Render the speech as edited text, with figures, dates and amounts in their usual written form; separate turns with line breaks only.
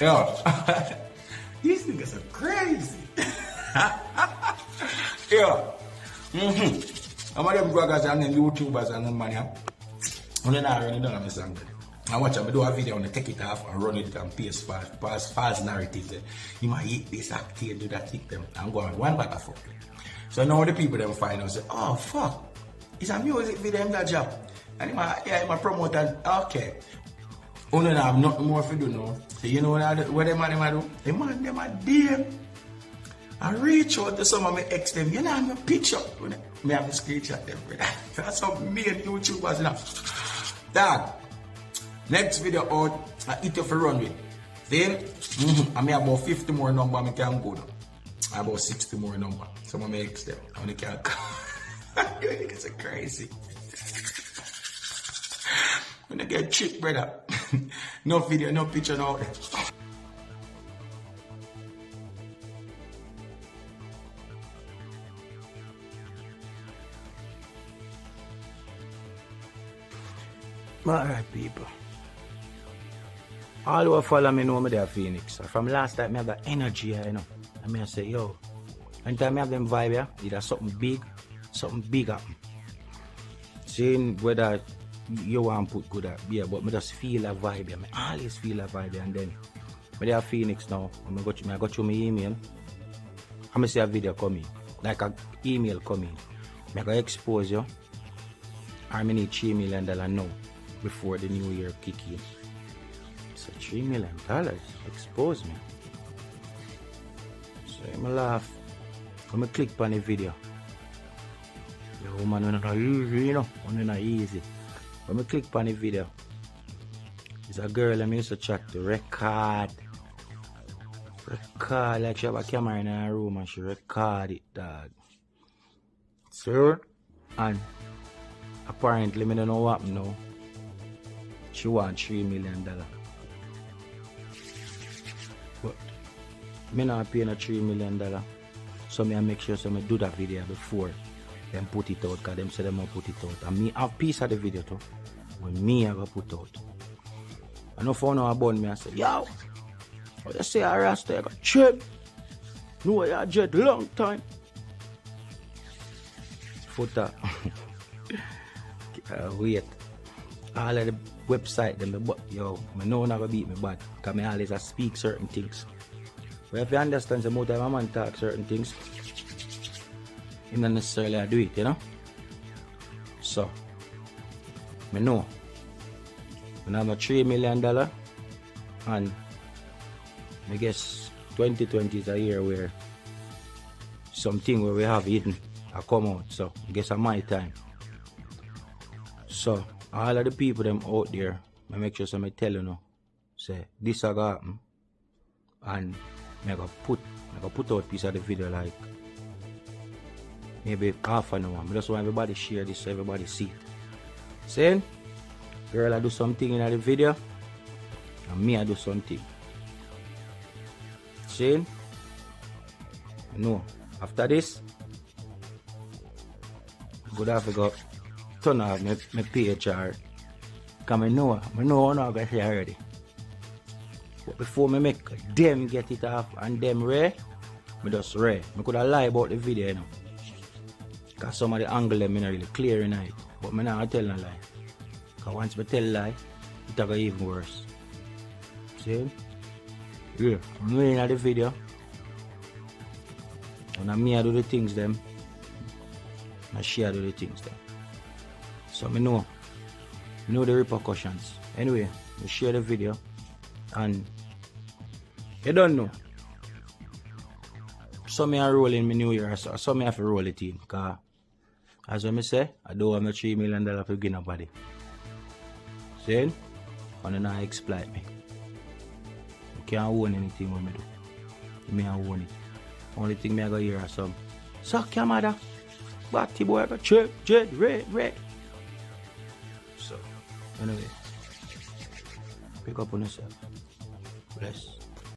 Yeah. These niggas are crazy. Yeah. I'm of them bloggers and them YouTubers and them money. When I run it down on my song. I watch them do a video and take it off and run it and paste fast narrative. You might eat this, active, do that, take them. I'm going one bag of fuck. So now the people them find out say, oh fuck, it's a music video, that job. And I'm a promoter, okay. Only I have nothing more to do now. So you know what them do? Them are DM. I reach out to some of my ex them, you know, I'm a picture. Me have a screenshot them, brother. That's how me and YouTubers enough. Dad, next video out, I eat you for run with. Then, I may have about 50 more number I can go now. I have about 60 more number. Some of my ex them, I only can't call. You niggas are crazy. When I get tricked, brother. No video, no picture, no. Alright, people. All who follow me know me there Phoenix. From last time I have that energy here, you know. And I say, yo, anytime I have them vibe here, either something big happen. Seeing whether you want to put good at beer, but I just feel a vibe here. I always feel a vibe here. And then I there Phoenix now. I got you my email. I see a video coming. Like an email coming. I go expose you. I need $3 million now before the new year kick in. So $3 million, expose me. So I'm laugh. Come click on the video. Yo man, it's not easy, you know. It's not easy. Come click on the video. It's a girl I used to chat to record. Like she have a camera in her room and she record it, dog. So, and apparently, I don't know what happened now. She want $3 million. But I not paying a $3 million. So I make sure I do that video before them put it out, because them say them will put it out. And me have piece of the video too. When me I go put out. I know for now about me, I say, yo, what you say I rasta, I got check. No, I jet long time. Footer. Wait. All of the website them, but yo, I know not gonna beat me bad. Because I always speak certain things. But if you understand the more time a man talk certain things, he not necessarily do it, you know? So, I know. When I have a $3 million, and I guess 2020 is a year where something where we have hidden I come out. So, I guess it's my time. So, all of the people them out there, I make sure I tell you now, say, this is going to happen. And I go put out a piece of the video like maybe half an hour. I just want everybody share this so everybody see it. Saying, girl I do something in the video and me I do something. Saying, no, after this, good have to go turn off my PHR. Because I know I'm not going to say already. But before I make them get it off and them rare, I just rare. I could have lied about the video, you know. Because some of the angle them not really clear in it. But I'm not tell a lie. Because once I tell a lie, it'll go even worse. See? Yeah, I'm doing the video. And me I do the things them. And she do the things them. So I know the repercussions. Anyway, we share the video. And you don't know. Some I roll in my new year, so some I have to roll it in. Because as I say, I don't want my $3 million to give nobody. See? And then I exploit me. You can't own anything when I do. You may own it. Only thing I go hear is some suck your mother. Batty boy, I got check, jet, red. So, anyway. Pick up on yourself. Bless.